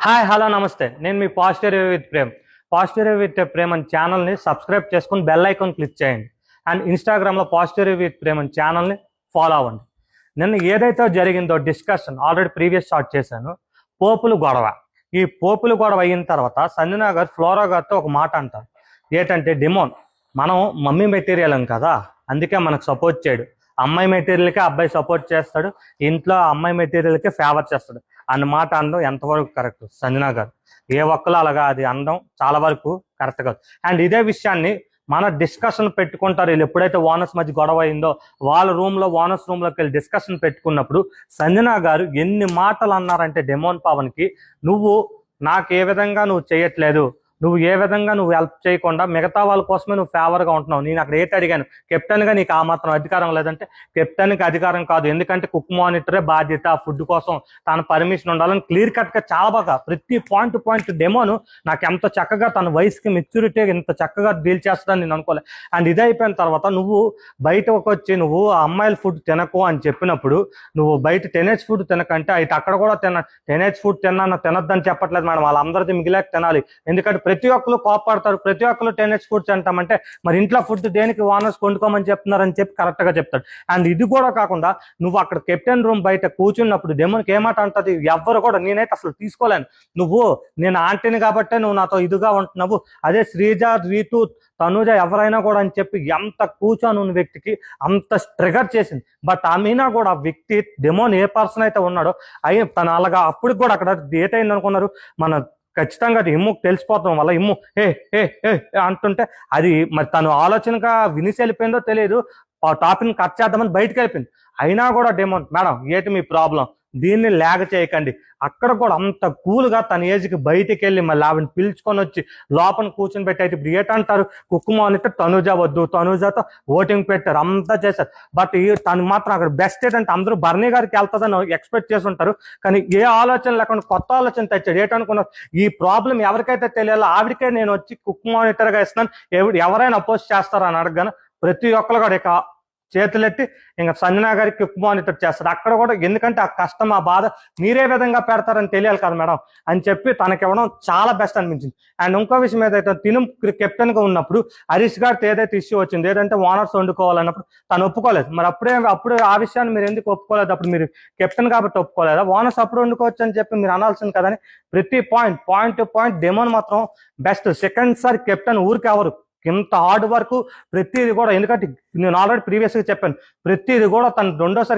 Hi hello నమస్తే. నేను మీ positive review with Prem. Positive review with Prem అని ఛానల్ని సబ్స్క్రైబ్ చేసుకుని బెల్ ఐకాన్ క్లిక్ చేయండి. అండ్ ఇన్స్టాగ్రామ్లో పాజిటివ్ రివ్యూ విత్ ప్రేమ్ అని ఛానల్ని ఫాలో అవ్వండి. నిన్న ఏదైతే జరిగిందో డిస్కషన్ ఆల్రెడీ ప్రీవియస్ స్టార్ట్ చేశాను. పోపులు గొడవ. ఈ పోపులు గొడవ అయిన తర్వాత సంజనా గారు ఫ్లోరా గారితో ఒక మాట అంటారు. ఏంటంటే డిమోన్ మనం మమ్మీ మెటీరియల్ అని కదా, అందుకే మనకు సపోర్ట్ చేయడు. అమ్మాయి మెటీరియల్కే అబ్బాయి సపోర్ట్ చేస్తాడు, ఇంట్లో అమ్మాయి మెటీరియల్కే ఫేవర్ చేస్తాడు అన్నమాట అనడం ఎంతవరకు కరెక్ట్? సంజనా గారు ఏ ఒక్కరు అలాగా అది అనడం చాలా వరకు కరెక్ట్ కాదు. అండ్ ఇదే విషయాన్ని మన డిస్కషన్ పెట్టుకుంటారు. వీళ్ళు ఎప్పుడైతే ఓనర్స్ మధ్య గొడవ అయిందో వాళ్ళ రూమ్లో ఓనర్స్ రూమ్లోకి వెళ్ళి డిస్కషన్ పెట్టుకున్నప్పుడు సంజనా గారు ఎన్ని మాటలు అన్నారంటే డెమోన్ పవన్కి, నువ్వు నాకు ఏ విధంగా నువ్వు చేయట్లేదు, నువ్వు ఏ విధంగా నువ్వు హెల్ప్ చేయకుండా మిగతా వాళ్ళ కోసమే నువ్వు ఫేవర్గా ఉంటున్నావు. నేను అక్కడ ఏటి అడిగాను, కెప్టెన్గా నీకు ఆ మాత్రం అధికారం లేదంటే కెప్టెన్కి అధికారం కాదు, ఎందుకంటే కుక్ మానిటరే బాధ్యత, ఫుడ్ కోసం తన పర్మిషన్ ఉండాలని క్లియర్ కట్గా చాలా బాగా ప్రతి పాయింట్ డెమోను నాకు ఎంత చక్కగా తన వయసుకి మెచ్యూరిటీ ఇంత చక్కగా డీల్ చేస్తాడని నేను అనుకోలేదు. అండ్ ఇది అయిపోయిన తర్వాత నువ్వు బయటకు వచ్చి నువ్వు ఆ అమ్మాయిల ఫుడ్ తినకు అని చెప్పినప్పుడు, నువ్వు బయట టెనేజ్ ఫుడ్ తినకంటే అయితే అక్కడ కూడా టెనేజ్ ఫుడ్ తినొద్దని చెప్పట్లేదు మేడం, వాళ్ళందరిది మిగిలాక తినాలి. ఎందుకంటే ప్రతి ఒక్కరు కోపడతారు, ప్రతి ఒక్కరు టెనేజ్ ఫుడ్స్ అంటామంటే మరి ఇంట్లో ఫుడ్ దేనికి ఓనర్స్ కొండుకోమని చెప్తున్నారని చెప్పి కరెక్ట్గా చెప్తాడు. అండ్ ఇది కూడా కాకుండా నువ్వు అక్కడ కెప్టెన్ రూమ్ బయట కూర్చున్నప్పుడు డెమోన్కి ఏమాట అంటది, ఎవ్వరు కూడా నేనైతే అసలు తీసుకోలేను, నేను ఆంటీని కాబట్టే నువ్వు నాతో ఇదిగా ఉంటున్నావు, అదే శ్రీజ, రీతు, తనుజ ఎవరైనా కూడా అని చెప్పి ఎంత కూర్చొని ఉన్న వ్యక్తికి అంత ట్రిగర్ చేసింది. బట్ ఆమెనా కూడా ఆ వ్యక్తి డెమోన్ ఏ పర్సన్ అయితే ఉన్నాడో తను అలాగా అప్పటికి కూడా అక్కడ ఏటైంది అనుకున్నారు, మన ఖచ్చితంగా అది ఇమ్ముకు తెలిసిపోతాం వల్ల ఇమ్ము ఏ ఏ ఏ అంటుంటే అది మరి తను ఆలోచనగా వినిసి వెళ్ళిపోయిందో తెలియదు, ఆ టాపిక్ని కట్ చేద్దామని బయటకు వెళ్ళిపోయింది. అయినా కూడా డెమోన్ మేడం ఏంటి మీ ప్రాబ్లం, దీన్ని లేక చేయకండి. అక్కడ కూడా అంత కూల్గా తన ఏజ్కి బయటికి వెళ్ళి మళ్ళీ ఆవిడని పిలుచుకొని వచ్చి లోపల కూర్చొని పెట్టి అయితే ఇప్పుడు ఏంటంటారు, కుక్ మానిటర్ తనుజ వద్దు, తనుజతో ఓటింగ్ పెట్టారు, అంతా చేశారు. బట్ తను మాత్రం అక్కడ బెస్ట్ ఏంటంటే అందరూ బర్నీ గారికి వెళ్తుందని ఎక్స్పెక్ట్ చేసి ఉంటారు, కానీ ఏ ఆలోచన లేకుండా కొత్త ఆలోచన తెచ్చాడు. ఏంటనుకున్నారు, ఈ ప్రాబ్లం ఎవరికైతే తెలియాలో ఆవిడకే నేను వచ్చి కుక్ మానిటర్గా ఇస్తున్నాను, ఎవరైనా అపోజ్ చేస్తారని అడగను. ప్రతి ఒక్కరు కూడా ఇక చేతులెట్టి ఇంకా సంజనా గారికి కుక్ మానిటర్ చేస్తారు. అక్కడ కూడా ఎందుకంటే ఆ కష్టం, ఆ బాధ మీరే విధంగా పెడతారని తెలియాలి కదా మేడం అని చెప్పి తనకి ఇవ్వడం చాలా బెస్ట్ అనిపించింది. అండ్ ఇంకో విషయం ఏదైతే తిను కెప్టెన్గా ఉన్నప్పుడు హరీష్ గారితో ఏదైతే ఇష్యూ వచ్చింది, ఏదంటే ఓనర్స్ వండుకోవాలన్నప్పుడు తను ఒప్పుకోలేదు. మరి అప్పుడు ఆ విషయాన్ని మీరు ఎందుకు ఒప్పుకోలేదు? అప్పుడు మీరు కెప్టెన్ కాబట్టి ఒప్పుకోలేదా? ఓనర్స్ అప్పుడు వండుకోవచ్చు అని చెప్పి మీరు అనాల్సింది కదని ప్రతి పాయింట్ డెమోన్ మాత్రం బెస్ట్. సెకండ్ సారి కెప్టెన్ ఊరికి ఎవరు ఇంత హార్డ్ వర్క్ ప్రతిది కూడా, ఎందుకంటే నేను ఆల్రెడీ ప్రీవియస్గా చెప్పాను, ప్రతిది కూడా తను రెండోసారి